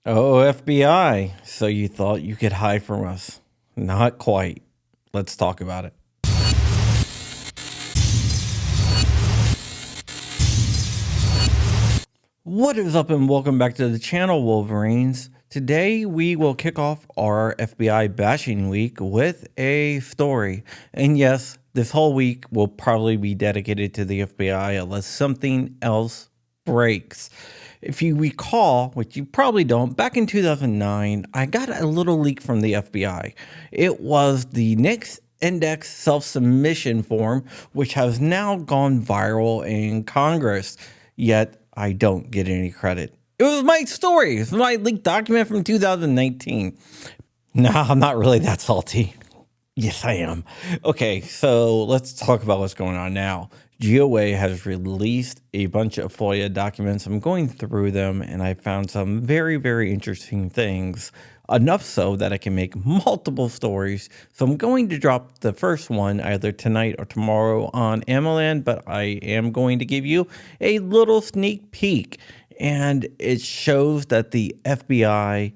Oh, FBI. So you thought you could hide from us? Not quite. Let's talk about it. What is up, and welcome back to the channel, Wolverines. Today we will kick off our FBI bashing week with a story. And yes, this whole week will probably be dedicated to the FBI unless something else breaks. If you recall, which you probably don't, back in 2009, I got a little leak from the FBI. It was the NICS Index Self-Submission Form, which has now gone viral in Congress, yet I don't get any credit. It was my story. It's my leaked document from 2019. No, I'm not really that salty. Yes, I am. Okay, so let's talk about what's going on now. GOA has released a bunch of FOIA documents. I'm going through them, and I found some very, very interesting things. Enough so that I can make multiple stories. So I'm going to drop the first one either tonight or tomorrow on AMOLAND, but I am going to give you a little sneak peek. And it shows that the FBI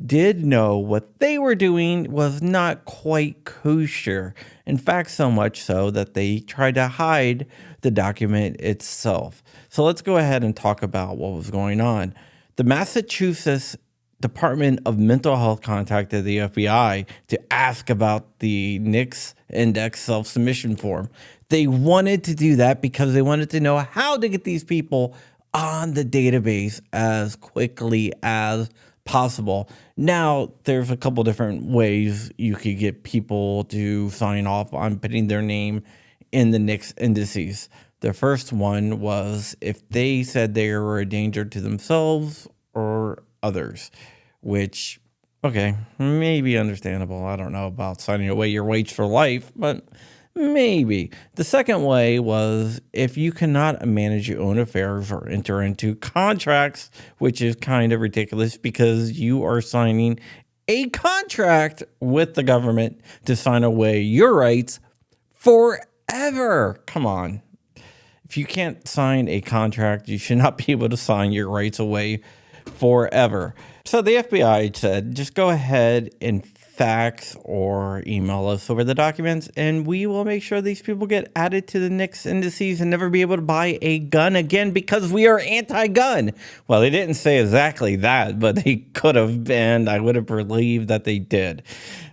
did know what they were doing was not quite kosher. In fact, so much so that they tried to hide the document itself. So let's go ahead and talk about what was going on. The Massachusetts Department of Mental Health contacted the FBI to ask about the NICS Index Self-Submission Form. They wanted to do that because they wanted to know how to get these people on the database as quickly as possible. Now, there's a couple different ways you could get people to sign off on putting their name in the NICS indices. The first one was if they said they were a danger to themselves or others, which, okay, maybe understandable. I don't know about signing away your rights for life, but maybe. The second way was if you cannot manage your own affairs or enter into contracts, which is kind of ridiculous because you are signing a contract with the government to sign away your rights forever. Come on. If you can't sign a contract, you should not be able to sign your rights away forever. So the FBI said, just go ahead and fax or email us over the documents, and we will make sure these people get added to the NICS indices and never be able to buy a gun again because we are anti-gun. Well, they didn't say exactly that, but they could have been. I would have believed that they did.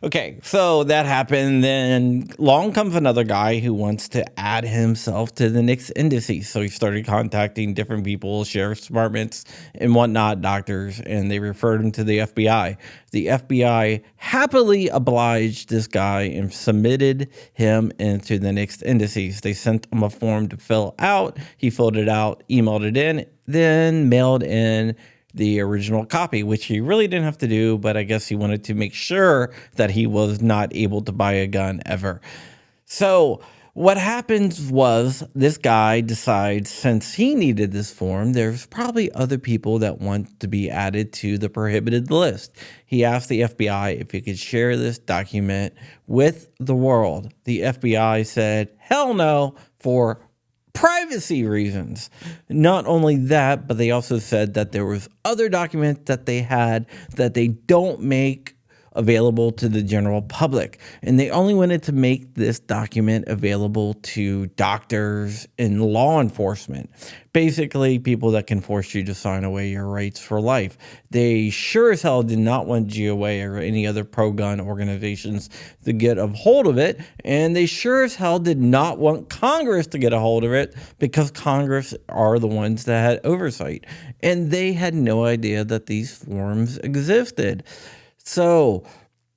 Okay, so that happened. Then along comes another guy who wants to add himself to the NICS indices. So he started contacting different people, sheriff's departments and whatnot, doctors, and they referred him to the FBI. The FBI happily obliged this guy and submitted him into the NICS indices. They sent him a form to fill out. He filled it out, emailed it in, then mailed in the original copy, which he really didn't have to do, but I guess he wanted to make sure that he was not able to buy a gun ever. So what happens was this guy decides since he needed this form, there's probably other people that want to be added to the prohibited list. He asked the FBI if he could share this document with the world. The FBI said, hell no, for privacy reasons. Not only that, but they also said that there was other documents that they had that they don't make available to the general public. And they only wanted to make this document available to doctors and law enforcement. Basically, people that can force you to sign away your rights for life. They sure as hell did not want GOA or any other pro-gun organizations to get a hold of it. And they sure as hell did not want Congress to get a hold of it because Congress are the ones that had oversight. And they had no idea that these forms existed. So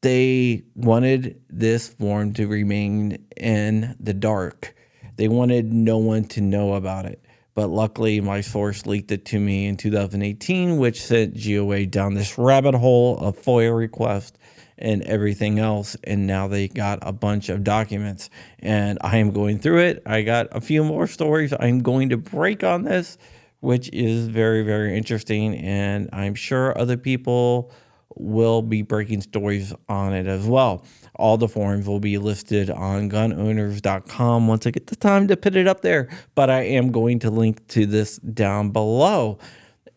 they wanted this form to remain in the dark. They wanted no one to know about it. But luckily, my source leaked it to me in 2018, which sent GOA down this rabbit hole of FOIA requests and everything else. And now they got a bunch of documents. And I am going through it. I got a few more stories I'm going to break on this, which is very, very interesting. And I'm sure other people will be breaking stories on it as well. All the forms will be listed on gunowners.com once I get the time to put it up there, but I am going to link to this down below.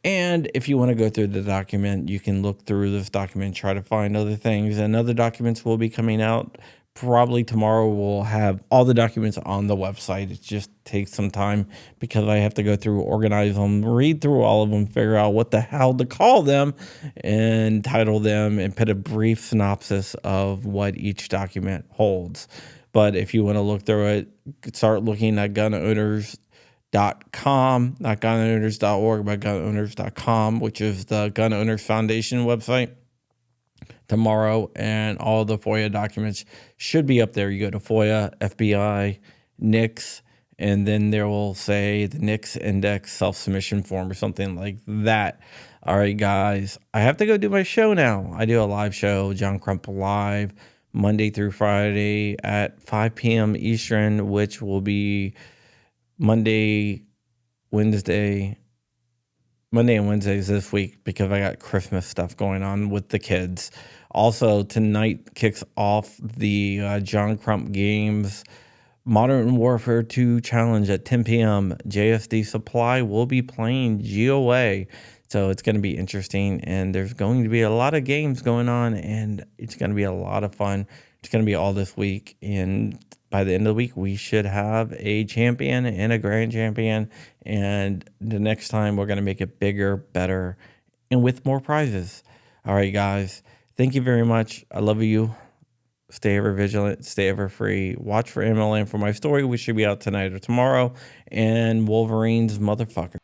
And if you want to go through the document, you can look through this document, try to find other things, and other documents will be coming out. Probably tomorrow we'll have all the documents on the website. It just takes some time because I have to go through, organize them, read through all of them, figure out what the hell to call them, and title them, and put a brief synopsis of what each document holds. But if you want to look through it, start looking at gunowners.com, not gunowners.org, but gunowners.com, which is the Gun Owners Foundation website tomorrow, and all the FOIA documents should be up there. You go to FOIA, FBI, NICS, and then there will say the NICS index self-submission form or something like that. All right, guys, I have to go do my show now. I do a live show, John Crump Live, Monday through Friday at 5 p.m. Eastern, which will be Monday and Wednesdays this week because I got Christmas stuff going on with the kids. Also, tonight kicks off the John Crump Games Modern Warfare 2 Challenge at 10 p.m. JSD Supply will be playing GOA. So it's going to be interesting, and there's going to be a lot of games going on, and it's going to be a lot of fun. It's going to be all this week, and by the end of the week, we should have a champion and a grand champion, and the next time we're going to make it bigger, better, and with more prizes. All right, guys, thank you very much. I love you. Stay ever vigilant, stay ever free. Watch for MLM for my story, which should be out tonight or tomorrow, and Wolverine's motherfucker.